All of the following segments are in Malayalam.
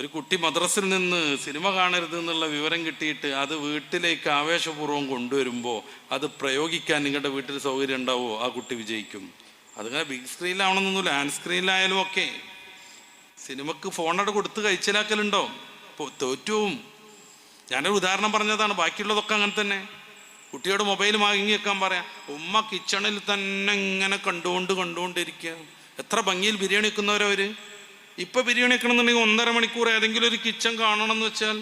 ഒരു കുട്ടി മദ്രസിൽ നിന്ന് സിനിമ കാണരുത് എന്നുള്ള വിവരം കിട്ടിയിട്ട് അത് വീട്ടിലേക്ക് ആവേശപൂർവ്വം കൊണ്ടുവരുമ്പോൾ അത് പ്രയോഗിക്കാൻ നിങ്ങളുടെ വീട്ടിൽ സൗകര്യം ഉണ്ടാവുമോ? ആ കുട്ടി വിജയിക്കും. അതിങ്ങനെ ബിഗ് സ്ക്രീനിലാവണമെന്നൊന്നുമില്ല, ഹാൻഡ് സ്ക്രീനിലായാലും ഒക്കെ. സിനിമക്ക് ഫോണോട് കൊടുത്ത് കഴിച്ചിലാക്കലുണ്ടോ? തോറ്റുവും. ഞാനൊരു ഉദാഹരണം പറഞ്ഞതാണ്, ബാക്കിയുള്ളതൊക്കെ അങ്ങനെ തന്നെ. കുട്ടിയോട് മൊബൈൽ വാങ്ങി വെക്കാൻ പറയാം, ഉമ്മ കിച്ചണിൽ തന്നെ ഇങ്ങനെ കണ്ടുകൊണ്ടിരിക്കുക. എത്ര ഭംഗിയിൽ ബിരിയാണി വെക്കുന്നവരവർ. ഇപ്പം ബിരിയാണി വെക്കണമെന്നുണ്ടെങ്കിൽ 1.5 മണിക്കൂർ ഏതെങ്കിലും ഒരു കിച്ചൺ കാണണം എന്ന് വെച്ചാൽ,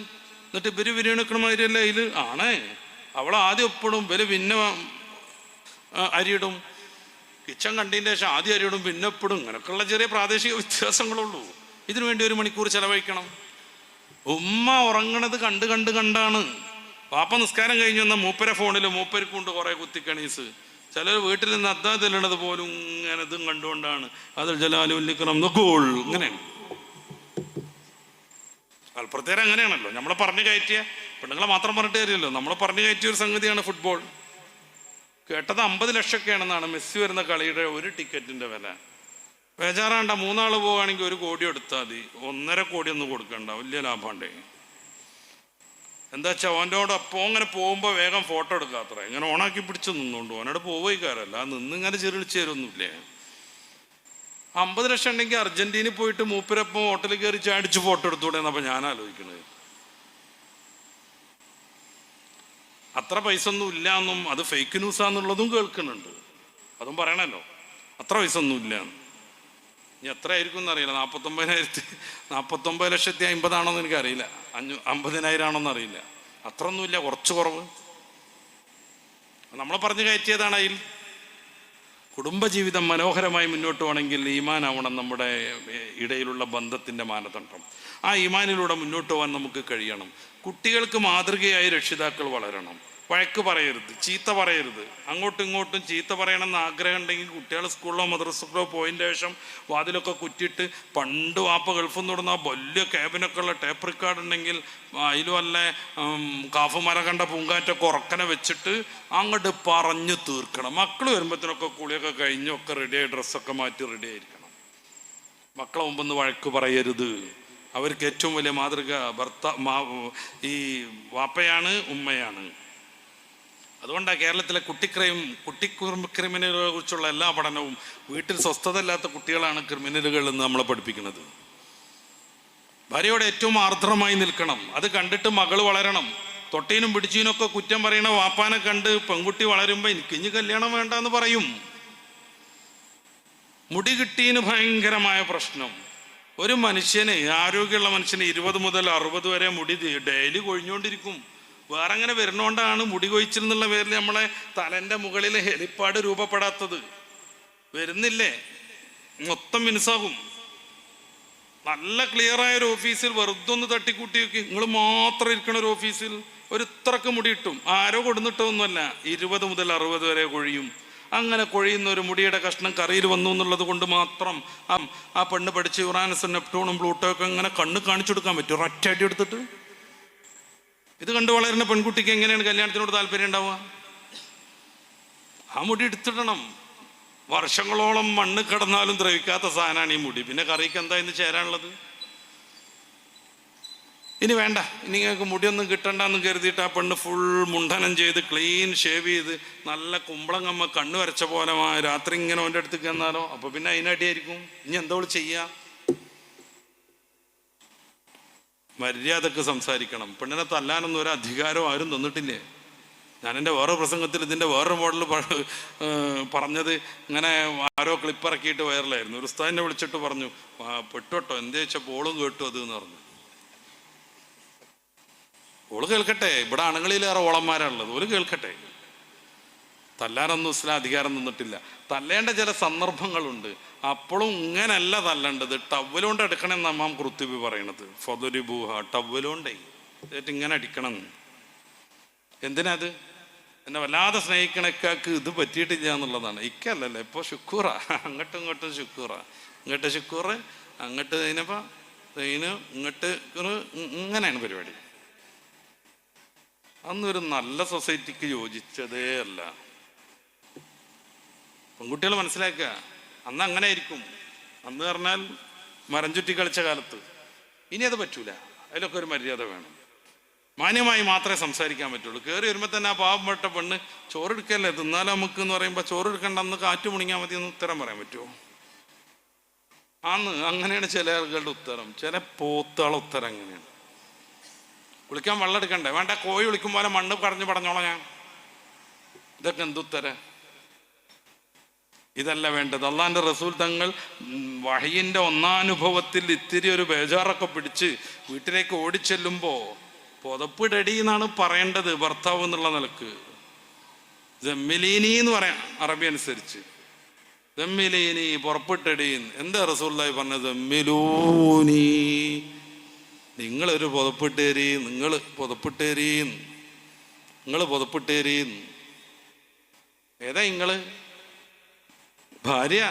എന്നിട്ട് ഇവർ ബിരിയാണി വെക്കണ മാതിരിയല്ല അതിൽ ആണേ. അവൾ ആദ്യം ഒപ്പിടും, ഇവർ പിന്നെ അരിയിടും. കിച്ചൺ കണ്ടതിൻ്റെ ശേഷം ആദ്യം അരിയിടും, പിന്നെ ഒപ്പിടും. ഇങ്ങനെയൊക്കെയുള്ള ചെറിയ പ്രാദേശിക വ്യത്യാസങ്ങളുള്ളൂ. ഇതിനു വേണ്ടി 1 മണിക്കൂർ ചിലവഴിക്കണം. ഉമ്മ ഉറങ്ങണത് കണ്ടാണ്. പാപ്പ നിസ്കാരം കഴിഞ്ഞ് വന്ന മൂപ്പരെ ഫോണിൽ മൂപ്പർക്കുണ്ട് കുറേ കുത്തിക്കണീസ്. ചിലർ വീട്ടിൽ നിന്ന് അദ്ദാ ചെല്ലണത് പോലും ഇങ്ങനെ ഇതും കണ്ടുകൊണ്ടാണ്. അതിൽ ജലാലുല്ലിക്കണം നോക്കോൾ. ഇങ്ങനെയാണ് അൽപ്രത്യേകം. അങ്ങനെയാണല്ലോ നമ്മളെ പറഞ്ഞു കയറ്റിയ പെണ്ണുങ്ങളെ മാത്രം പറഞ്ഞിട്ട് കാര്യമല്ലോ. നമ്മളെ പറഞ്ഞു കയറ്റിയ ഒരു സംഗതിയാണ് ഫുട്ബോൾ. കേട്ടത് 50 ലക്ഷമൊക്കെയാണെന്നാണ് മെസ്സി വരുന്ന കളിയുടെ ഒരു ടിക്കറ്റിൻ്റെ വില. ബേജാറാണ്ട, 3 ആൾ പോവുകയാണെങ്കിൽ 1 കോടി എടുത്താൽ മതി, 1.5 കോടി ഒന്നും കൊടുക്കണ്ട. വലിയ ലാഭമുണ്ടേ. എന്താ വെച്ചാൽ ഓൻ്റെയോടൊപ്പം അങ്ങനെ പോകുമ്പോൾ വേഗം ഫോട്ടോ എടുക്കാത്ര. ഇങ്ങനെ ഓണാക്കി പിടിച്ച് നിന്നുകൊണ്ട് ഓനോട് പോവുകയാരല്ല, നിന്നിങ്ങനെ ചെറിളിച്ച് തരുമൊന്നുമില്ലേ. 50 ലക്ഷം ഉണ്ടെങ്കിൽ അർജന്റീനയിൽ പോയിട്ട് മൂപ്പരപ്പം ഹോട്ടലിൽ കയറി ചാടിച്ച് ഫോട്ടോ എടുത്തുകൂടെ എന്നപ്പോൾ ഞാൻ ആലോചിക്കണത്. അത്ര പൈസ ഒന്നും ഇല്ല എന്നും അത് ഫേക്ക് ന്യൂസാന്നുള്ളതും കേൾക്കുന്നുണ്ട്. അതും പറയണല്ലോ, അത്ര പൈസ ഒന്നും ഇല്ല. ഇനി എത്ര ആയിരിക്കും എന്നറിയില്ല. 49,50,000 എനിക്കറിയില്ല. 50,000 ആണോന്ന് അറിയില്ല. അത്ര ഒന്നുമില്ല, കുറച്ച് കുറവ്. നമ്മൾ പറഞ്ഞു കയറ്റിയതാണ്. അതിൽ കുടുംബജീവിതം മനോഹരമായി മുന്നോട്ട് പോകണമെങ്കിൽ ഈമാനാവണം നമ്മുടെ ഇടയിലുള്ള ബന്ധത്തിൻ്റെ മാനദണ്ഡം. ആ ഈമാനിലൂടെ മുന്നോട്ട് പോകാൻ നമുക്ക് കഴിയണം. കുട്ടികൾക്ക് മാതൃകയായി രക്ഷിതാക്കൾ വളരണം. വഴക്ക് പറയരുത്, ചീത്ത പറയരുത്. അങ്ങോട്ടും ഇങ്ങോട്ടും ചീത്ത പറയണമെന്ന് ആഗ്രഹം ഉണ്ടെങ്കിൽ കുട്ടികൾ സ്കൂളിലോ മദ്രസയിലോ പോയതിൻ്റെ ശേഷം വാതിലൊക്കെ കുറ്റിയിട്ട്, പണ്ട് വാപ്പ ഗൾഫിൽ നിന്ന് തുടർന്ന വലിയ ക്യാബിനൊക്കെ ഉള്ള ടേപ്പ് റിക്കാർഡ് ഉണ്ടെങ്കിൽ അതിലും വല്ല കാഫുമര കണ്ട പൂങ്കാറ്റൊക്കെ ഉറക്കനെ വെച്ചിട്ട് അങ്ങോട്ട് പറഞ്ഞു തീർക്കണം. മക്കൾ വരുമ്പോഴത്തേനൊക്കെ കുളിയൊക്കെ കഴിഞ്ഞൊക്കെ റെഡിയായി, ഡ്രസ്സൊക്കെ മാറ്റി റെഡി ആയിരിക്കണം. മക്കളെ മുമ്പൊന്ന് വഴക്ക് പറയരുത്. അവർക്ക് ഏറ്റവും വലിയ മാതൃക ഈ വാപ്പയാണ്, ഉമ്മയാണ്. അതുകൊണ്ടാണ് കേരളത്തിലെ കുട്ടി ക്രിമിനലുകളെ കുറിച്ചുള്ള എല്ലാ പഠനവും വീട്ടിൽ സ്വസ്ഥത ഇല്ലാത്ത കുട്ടികളാണ് ക്രിമിനലുകൾ എന്ന് നമ്മളെ പഠിപ്പിക്കുന്നത്. ഭാര്യയോട് ഏറ്റവും ആർദ്രമായി നിൽക്കണം. അത് കണ്ടിട്ട് മകൾ വളരണം. തൊട്ടീനും പിടിച്ചീനൊക്കെ കുറ്റം പറയണ വാപ്പാനെ കണ്ട് പെൺകുട്ടി വളരുമ്പോൾ എനിക്ക് ഇനി കല്യാണം വേണ്ട എന്ന് പറയും. മുടി കിട്ടീന് ഭയങ്കരമായ പ്രശ്നം. ഒരു മനുഷ്യന്, ആരോഗ്യമുള്ള മനുഷ്യന് 20 മുതൽ 60 വരെ മുടി ഡെയിലി കൊഴിഞ്ഞുകൊണ്ടിരിക്കും. വേറെ അങ്ങനെ വരുന്നോണ്ടാണ് മുടി കൊഴിച്ചിൽ എന്നുള്ള പേരിൽ നമ്മളെ തലൻ്റെ മുകളിൽ ഹെലിപ്പാഡ് രൂപപ്പെടാത്തത്. വരുന്നില്ലേ, മൊത്തം മിനുസാകും. നല്ല ക്ലിയറായ ഒരു ഓഫീസിൽ വെറുതെ ഒന്ന് തട്ടിക്കൂട്ടി വെക്കും. നിങ്ങൾ മാത്രം ഇരിക്കണ ഒരു ഓഫീസിൽ ഒരു ഇത്രക്ക് മുടി ഇട്ടും, ആരോ കൊടുന്നിട്ടൊന്നുമല്ല, 20 മുതൽ 60 വരെ കൊഴിയും. അങ്ങനെ കൊഴിയുന്ന ഒരു മുടിയുടെ കഷ്ണം കറിയിൽ വന്നു എന്നുള്ളത് കൊണ്ട് മാത്രം ആ പെണ്ണ് പഠിച്ച് യുറാനസും നെപ്റ്റൂണും പ്ലൂട്ടോ ഒക്കെ അങ്ങനെ കണ്ണ് കാണിച്ചു കൊടുക്കാൻ പറ്റും ഒരൊറ്റയടി എടുത്തിട്ട്. ഇത് കണ്ടു വളരുന്ന പെൺകുട്ടിക്ക് എങ്ങനെയാണ് കല്യാണത്തിനോട് താല്പര്യം ഉണ്ടാവുക? ആ മുടി എടുത്തിടണം. വർഷങ്ങളോളം മണ്ണ് കിടന്നാലും ദ്രവിക്കാത്ത സാധനമാണ് ഈ മുടി. പിന്നെ കറിക്ക് എന്താ ഇന്ന് ചേരാനുള്ളത്? ഇനി വേണ്ട, ഇനി നിങ്ങൾക്ക് മുടിയൊന്നും കിട്ടണ്ടെന്ന് കരുതിയിട്ട് ആ പെണ്ണ് ഫുൾ മുണ്ടനം ചെയ്ത് ക്ലീൻ ഷേവ് ചെയ്ത് നല്ല കുമ്പളങ്ങമ്മ കണ്ണ് വരച്ച പോലെ രാത്രി ഇങ്ങനെ അവൻ്റെ അടുത്തേക്ക് ചെന്നാലോ? അപ്പോൾ പിന്നെ അതിനടിയായിരിക്കും. ഇനി എന്തോ ചെയ്യാ? മര്യാദക്ക് സംസാരിക്കണം. പെണ്ണിനെ തല്ലാനൊന്നും ഒരു അധികാരം ആരും തന്നിട്ടില്ലേ. ഞാൻ എൻ്റെ വേറെ പ്രസംഗത്തിൽ ഇതിൻ്റെ വേറൊരു മോഡൽ പറഞ്ഞത് ഇങ്ങനെ ആരോ ക്ലിപ്പ് ഇറക്കിയിട്ട് വൈറലായിരുന്നു. ഒരു ഉസ്താദിനെ വിളിച്ചിട്ട് പറഞ്ഞു, പെട്ടോട്ടോ എന്ത് ചോദിച്ചപ്പോൾ ഓളും കേട്ടു അത് എന്ന് പറഞ്ഞു. ഓള് കേൾക്കട്ടെ, ഇവിടെ ആണുങ്ങളിലേറെ ഓളന്മാരാണുള്ളത്, ഓല് കേൾക്കട്ടെ. തല്ലാനൊന്നും ഇസ്ലാം അധികാരം തന്നിട്ടില്ല. തല്ലേണ്ട ചില സന്ദർഭങ്ങളുണ്ട്. അപ്പോഴും ഇങ്ങനല്ല തല്ലേണ്ടത്. ടവ്വലുകൊണ്ട് എടുക്കണം നമ്മാം കുർത്തുബി പറയണത്. ഫദുരിബൂഹ, ടവ്വലുകൊണ്ടേ എന്നിട്ട് ഇങ്ങനെ അടിക്കണം. എന്തിനാ അത്? എന്നെ വല്ലാതെ സ്നേഹിക്കണക്കാക്ക് ഇത് പറ്റിയിട്ടില്ല എന്നുള്ളതാണ്. ഇക്കല്ലല്ലോ ഇപ്പോൾ ശുക്കൂറാ, അങ്ങോട്ടും ഇങ്ങോട്ടും ശുക്കൂറാ, ഇങ്ങോട്ട് ശുക്കൂറ്, അങ്ങോട്ട് ഇതിനിപ്പോൾ ഇതിന് ഇങ്ങോട്ട് ഇങ്ങനെയാണ് പരിപാടി. അന്നൊരു നല്ല സൊസൈറ്റിക്ക് യോജിച്ചതേ അല്ല. പെൺകുട്ടികൾ മനസ്സിലാക്കുക, അന്ന് അങ്ങനെ ആയിരിക്കും. അന്ന് പറഞ്ഞാൽ മരം ചുറ്റി കളിച്ച കാലത്ത് ഇനി അത് പറ്റൂല. അതിലൊക്കെ ഒരു മര്യാദ വേണം. മാന്യമായി മാത്രമേ സംസാരിക്കാൻ പറ്റുള്ളൂ. കയറി വരുമ്പോൾ തന്നെ ആ പാവപ്പെട്ട പെണ്ണ് ചോറെടുക്കല്ലേ തിന്നാലോ നമുക്ക് എന്ന് പറയുമ്പോൾ ചോറെടുക്കണ്ട, അന്ന് കാറ്റ് മുണിങ്ങാൽ മതി എന്ന് ഉത്തരം പറയാൻ പറ്റുമോ? അങ്ങനെയാണ് ചില ആളുകളുടെ ഉത്തരം. ചില പോത്തുകളെ ഉത്തരം അങ്ങനെയാണ്. കുളിക്കാൻ വെള്ളം എടുക്കണ്ടേ? വേണ്ട, കോഴി വിളിക്കും പോലെ മണ്ണ് പറഞ്ഞോളാം ഞാൻ. ഇതൊക്കെ എന്തുത്തരം? ഇതല്ല വേണ്ടത്. അള്ളാന്റെ റസൂൽ തങ്ങൾ വഹയിന്റെ ഒന്നാനുഭവത്തിൽ ഇത്തിരി ഒരു ബേജാറൊക്കെ പിടിച്ച് വീട്ടിലേക്ക് ഓടിച്ചെല്ലുമ്പോ പുതപ്പിടടി എന്നാണ് പറയേണ്ടത് ഭർത്താവ് എന്നുള്ള നിലക്ക്. ജമ്മിലീനി എന്ന് പറയാം അറബി അനുസരിച്ച്. ജമ്മിലീനി, പുറപ്പിട്ടടീൻ. എന്താ റസൂലുള്ളാഹി പറഞ്ഞത്? ജമ്മിലൂനി, നിങ്ങളൊരു പുതപ്പിട്ടേരി, നിങ്ങൾ പുതപ്പിട്ടേരീൻ. ഏതാ നിങ്ങള്? ഭാര്യ.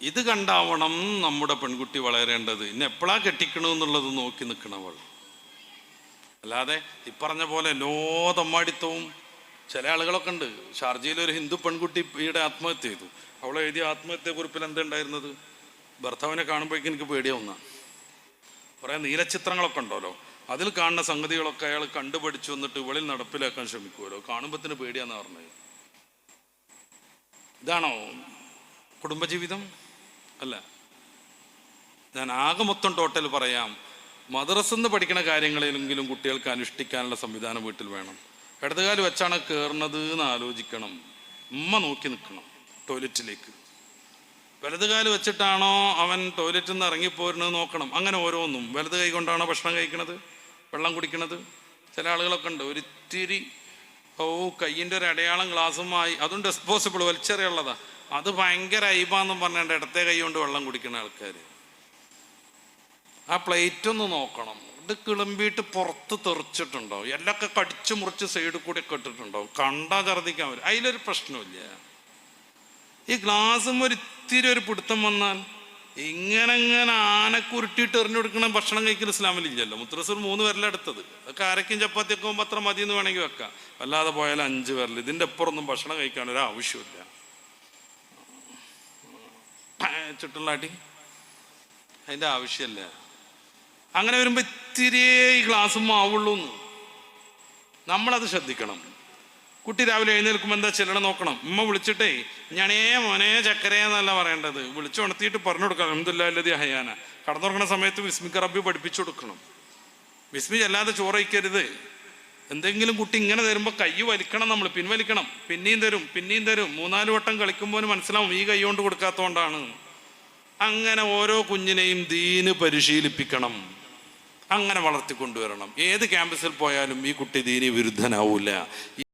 ഇത് കണ്ടാവണം നമ്മുടെ പെൺകുട്ടി വളരേണ്ടത്. ഇന്ന് എപ്പോഴാ കെട്ടിക്കണമെന്നുള്ളത് നോക്കി നിൽക്കണവൾ. അല്ലാതെ ഇപ്പറഞ്ഞ പോലെ ലോ തമ്മാടിത്തവും. ചില ആളുകളൊക്കെ ഉണ്ട്. ഷാർജയിലൊരു ഹിന്ദു പെൺകുട്ടി ഈയിടെ ആത്മഹത്യ ചെയ്തു. അവളെ എഴുതിയ ആത്മഹത്യ കുറിപ്പിൽ എന്തുണ്ടായിരുന്നത്? ഭർത്താവിനെ കാണുമ്പോഴേക്കും എനിക്ക് പേടിയാവുന്ന കുറേ നീലച്ചിത്രങ്ങളൊക്കെ ഉണ്ടല്ലോ. അതിൽ കാണുന്ന സംഗതികളൊക്കെ അയാൾ കണ്ടുപഠിച്ചു വന്നിട്ട് ഇവളിൽ നടപ്പിലാക്കാൻ ശ്രമിക്കുമല്ലോ. കാണുമ്പത്തിന് പേടിയാന്ന് പറഞ്ഞത്. ഇതാണോ കുടുംബജീവിതം? അല്ല. ഞാൻ ആകെ മൊത്തം ടോട്ടൽ പറയാം. മദ്രസന്ന് പഠിക്കുന്ന കാര്യങ്ങളിലെങ്കിലും കുട്ടികൾക്ക് അനുഷ്ഠിക്കാനുള്ള സംവിധാനം വീട്ടിൽ വേണം. ഇടതുകാല് വെച്ചാണ് കയറുന്നത് എന്ന് ആലോചിക്കണം. ഉമ്മ നോക്കി നിൽക്കണം ടോയ്ലറ്റിലേക്ക്. വലതുകാല് വെച്ചിട്ടാണോ അവൻ ടോയ്ലറ്റിൽ നിന്ന് ഇറങ്ങിപ്പോരുന്നത് നോക്കണം. അങ്ങനെ ഓരോന്നും. വലത് കൈ കൊണ്ടാണോ ഭക്ഷണം കഴിക്കണത്, വെള്ളം കുടിക്കണത്? ചില ആളുകളൊക്കെ ഉണ്ട് ഒരിത്തിരി കയ്യിൻ്റെ ഒരു അടയാളം ഗ്ലാസുമായി, അതും ഡിസ്പോസിബിൾ വലിച്ചെറിയുള്ളതാ, അത് ഭയങ്കര ഐബാന്നും പറഞ്ഞിട്ട് ഇടത്തെ കൈ കൊണ്ട് വെള്ളം കുടിക്കുന്ന ആൾക്കാർ. ആ പ്ലേറ്റ് ഒന്ന് നോക്കണം. ഇത് കിളമ്പിയിട്ട് പുറത്ത് തെറിച്ചിട്ടുണ്ടാവും. എല്ലൊക്കെ കടിച്ചു മുറിച്ച് സൈഡിൽ കൂടി ഒക്കെ ഇട്ടിട്ടുണ്ടാവും. കണ്ടാ ഛർദ്ദിക്കാൻ വരും. അതിലൊരു പ്രശ്നമില്ല. ഈ ഗ്ലാസും ഒരിത്തിരി ഒരു പിടുത്തം വന്നാൽ ഇങ്ങനെ ആനക്കുരുട്ടിയിട്ട് എറിഞ്ഞു കൊടുക്കണ ഭക്ഷണം കഴിക്കൽ ഇസ്ലാമിലില്ലല്ലോ. മുത്തറസൂൽ 3 വിരലെടുത്തത്. അതൊക്കെ അരക്കും ചപ്പാത്തിയൊക്കെ ആകുമ്പോൾ അത്ര മതി എന്ന് വേണമെങ്കിൽ വെക്കാം. അല്ലാതെ പോയാൽ 5 വിരൽ. ഇതിൻ്റെ അപ്പുറമൊന്നും ഭക്ഷണം കഴിക്കാൻ ഒരു ആവശ്യമില്ല. ചുട്ടുള്ളാട്ടി അതിൻ്റെ ആവശ്യമല്ല. അങ്ങനെ വരുമ്പോൾ ഇത്തിരിയേ ഈ ഗ്ലാസ്സും ആവുള്ളൂ എന്ന് നമ്മളത് ശ്രദ്ധിക്കണം. കുട്ടി രാവിലെ എഴുന്നേൽക്കുമ്പോൾ എന്താ ചെല്ലണം നോക്കണം. ഉമ്മ വിളിച്ചിട്ടേ ഞാനേ മോനെ ചക്കരയെന്നല്ല പറയേണ്ടത്. വിളിച്ചുണർത്തിയിട്ട് പറഞ്ഞു കൊടുക്കണം അൽഹംദുലില്ലാഹി ഹയാന. കടന്നുറങ്ങുന്ന സമയത്ത് വിസ്മിക റബ്ബി പഠിപ്പിച്ചു കൊടുക്കണം. വിസ്മി അല്ലാതെ ചോറ് കഴിക്കരുത്. എന്തെങ്കിലും കുട്ടി ഇങ്ങനെ തരുമ്പോൾ കൈ വലിക്കണം, നമ്മൾ പിൻവലിക്കണം. പിന്നെയും തരും 3-4 വട്ടം കളിക്കുമ്പോൾ മനസ്സിലാവും ഈ കൈ കൊണ്ട് കൊടുക്കാത്തതുകൊണ്ടാണ്. അങ്ങനെ ഓരോ കുഞ്ഞിനെയും ദീന് പരിശീലിപ്പിക്കണം. അങ്ങനെ വളർത്തിക്കൊണ്ടുവരണം. ഏത് ക്യാമ്പസിൽ പോയാലും ഈ കുട്ടി ദീനി വിരുദ്ധനാവൂല.